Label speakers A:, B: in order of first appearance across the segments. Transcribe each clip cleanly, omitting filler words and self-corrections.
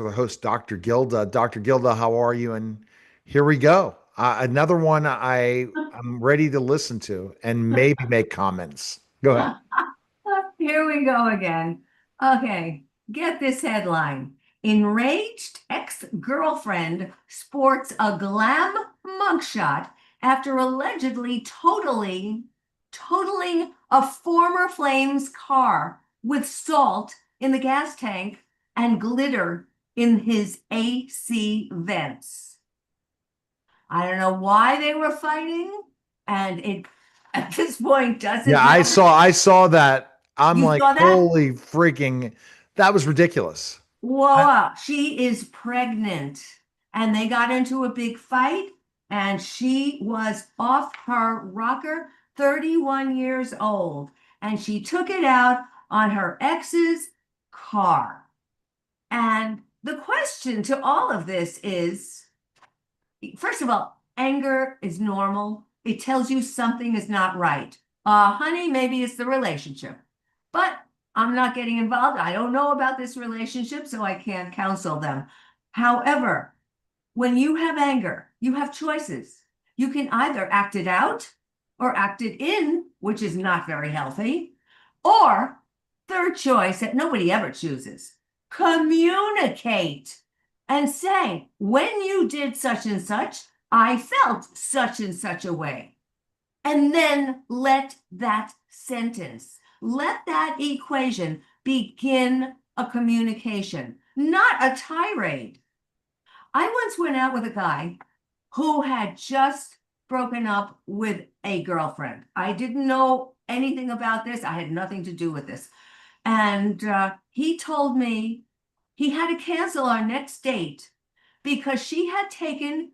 A: other host, Dr. Gilda. Dr. Gilda, how are you? And here we go. Another one I'm ready to listen to and maybe make comments. Go ahead.
B: Here we go again. Okay, get this headline. Enraged ex-girlfriend sports a glam mugshot after allegedly totaling a former Flames car with salt in the gas tank and glitter in his AC vents. I don't know why they were fighting, and it at this point
A: Yeah,
B: doesn't
A: I
B: matter.
A: saw I saw that. I'm
B: You
A: like,
B: saw that?
A: holy freaking, that was ridiculous. I,
B: Whoa, she is pregnant. And they got into a big fight, and she was off her rocker, 31 years old. And she took it out on her ex's car. And the question to all of this is, first of all, anger is normal. It tells you something is not right. Honey, maybe it's the relationship, but I'm not getting involved. I don't know about this relationship, so I can't counsel them. However, when you have anger, you have choices. You can either act it out or act it in, which is not very healthy, or third choice that nobody ever chooses, communicate and say, when you did such and such, I felt such and such a way. And then let that sentence, let that equation begin a communication, not a tirade. I once went out with a guy who had just broken up with a girlfriend. I didn't know anything about this, I had nothing to do with this. And he told me he had to cancel our next date because she had taken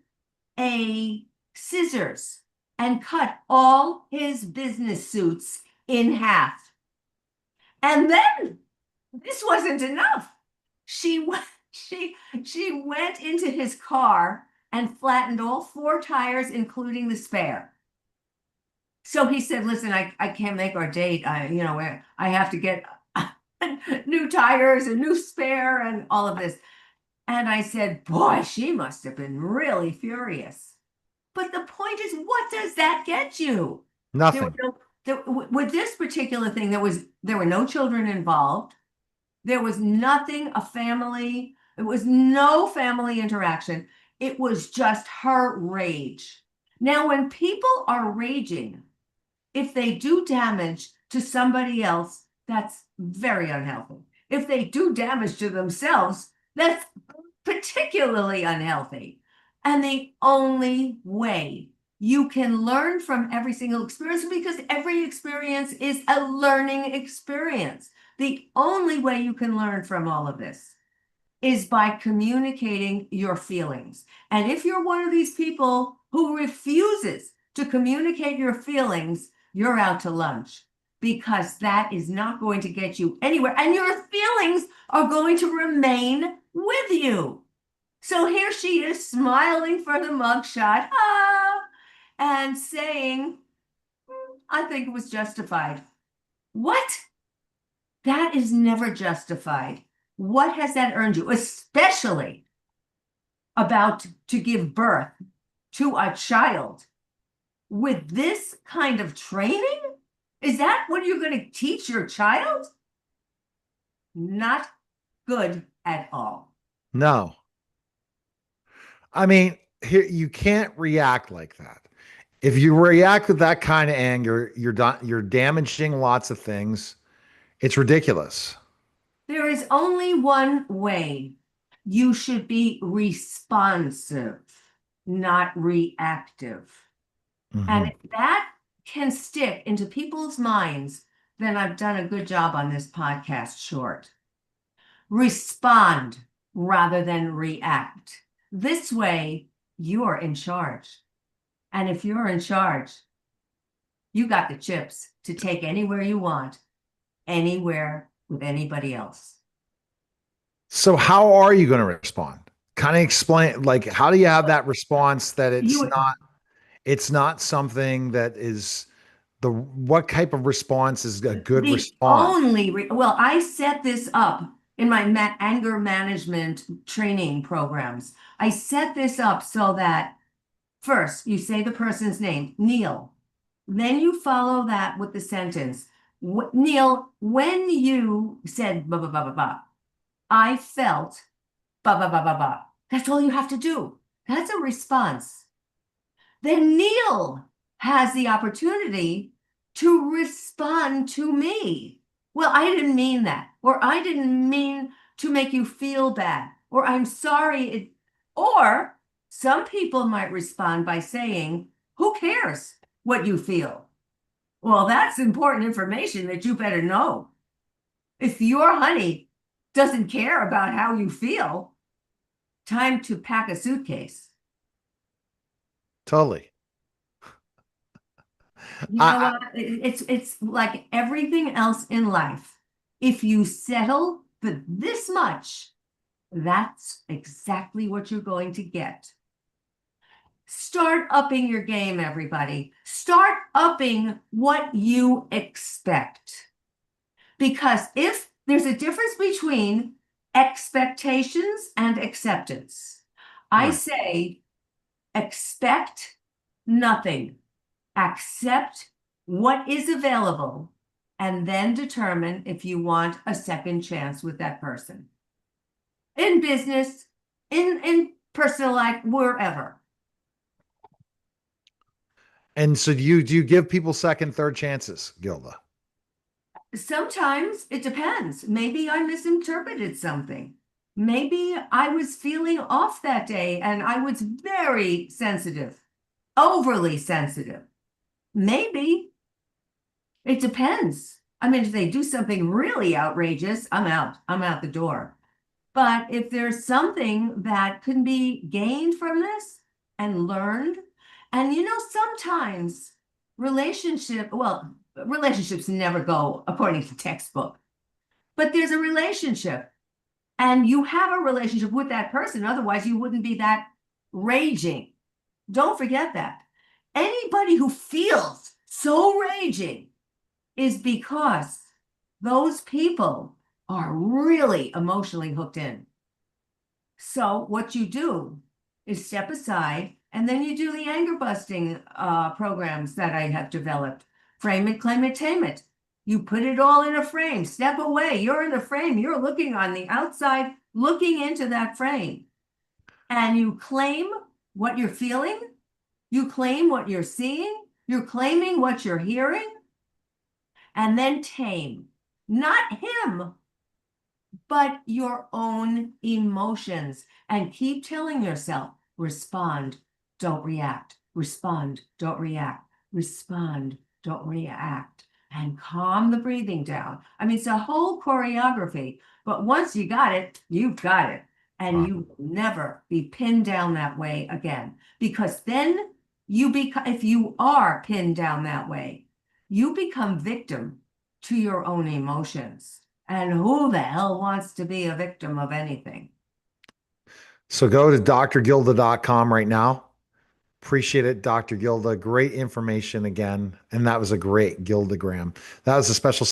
B: a scissors and cut all his business suits in half. And then this wasn't enough. She she went into his car and flattened all four tires, including the spare. So he said, "Listen, I can't make our date. I have to get new tires and new spare and all of this." And I said, "Boy, she must have been really furious." But the point is, what does that get you? There were
A: Nothing.
B: no, with this particular thing, there were no children involved. There was nothing, it was no family interaction. It was just her rage. Now, when people are raging, if they do damage to somebody else, that's very unhealthy. If they do damage to themselves, that's particularly unhealthy. And the only way you can learn from every single experience, because every experience is a learning experience. The only way you can learn from all of this is by communicating your feelings. And if you're one of these people who refuses to communicate your feelings, you're out to lunch, because that is not going to get you anywhere. And your feelings are going to remain with you. So here she is smiling for the mugshot, and saying, I think it was justified. What? That is never justified. What has that earned you? Especially about to give birth to a child with this kind of training? Is that what you're going to teach your child? Not good at all.
A: No. I mean, here you can't react like that. If you react with that kind of anger, you're damaging lots of things. It's ridiculous.
B: There is only one way. You should be responsive, not reactive. And
A: Hmm.
B: if that can stick into people's minds, then I've done a good job on this podcast short. Respond rather than react. This way, you're in charge. And if you're in charge, you got the chips to take anywhere you want, anywhere with anybody else.
A: So how are you going to respond? Kind of explain, like, how do you have that response that
B: You
A: it's not something that is what type of response is a good
B: the
A: response?
B: only well, I set this up in my anger management training programs. I set this up so that first you say the person's name, Neil. Then you follow that with the sentence, Neil, when you said blah, blah, blah, blah, blah, I felt blah, blah, blah, blah, blah. That's all you have to do. That's a response. Then Neil has the opportunity to respond to me. Well, I didn't mean that, or I didn't mean to make you feel bad, or I'm sorry. Or some people might respond by saying, who cares what you feel? Well, that's important information that you better know. If your honey doesn't care about how you feel, time to pack a suitcase.
A: Totally.
B: You know
A: I,
B: what? It's like everything else in life. If you settle for this much, that's exactly what you're going to get. Start upping your game, everybody. Start upping what you expect. Because if there's a difference between expectations and acceptance, I
A: right.
B: say expect nothing. Accept what is available, and then determine if you want a second chance with that person. In business, in personal life, wherever.
A: And so do you give people second, third chances, Gilda?
B: Sometimes it depends. Maybe I misinterpreted something. Maybe I was feeling off that day and I was very sensitive, overly sensitive. Maybe it depends. I mean, if they do something really outrageous, I'm out. I'm out the door. But if there's something that can be gained from this and learned, and sometimes relationships never go according to textbook, but there's a relationship and you have a relationship with that person. Otherwise, you wouldn't be that raging. Don't forget that. Anybody who feels so raging is because those people are really emotionally hooked in. So what you do is step aside and then you do the anger busting programs that I have developed. Frame it, claim it, tame it. You put it all in a frame. Step away. You're in the frame. You're looking on the outside, looking into that frame. And you claim what you're feeling. You claim what you're seeing. You're claiming what you're hearing. And then tame. Not him, but your own emotions. And keep telling yourself, respond, don't react. Respond, don't react. Respond, don't react. And calm the breathing down. I mean, it's a whole choreography, but once you got it, you've got it. And
A: Wow.
B: you will never be pinned down that way again. Because then if you are pinned down that way, you become victim to your own emotions. And who the hell wants to be a victim of anything?
A: So go to drgilda.com right now. Appreciate it, Dr. Gilda. Great information again. And that was a great GildaGram. That was a special